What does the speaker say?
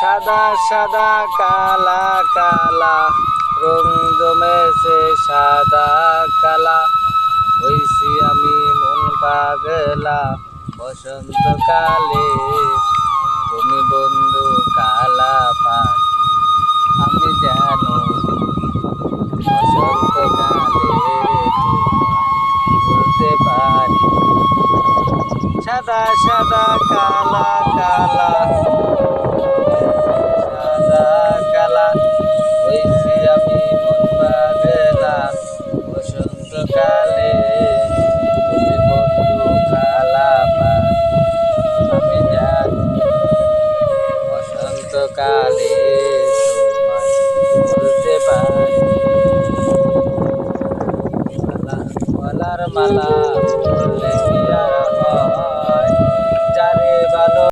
সাদা সাদা কালা কালা রং জমেছে সাদা কালা হইছি আমি মন পাগলা বসন্তকালে তুমি বন্ধু কালা পাখি আমি যেন বসন্তকালে বলতে পারি সাদা সাদা কালা কালা সাদা কালা হইছি আমি মন পাগলা বসন্তকালে তুমি বন্ধু কালা পাখি আমি জানি বসন্তকালে তোমায় বলতে পারি মালা মালার মালা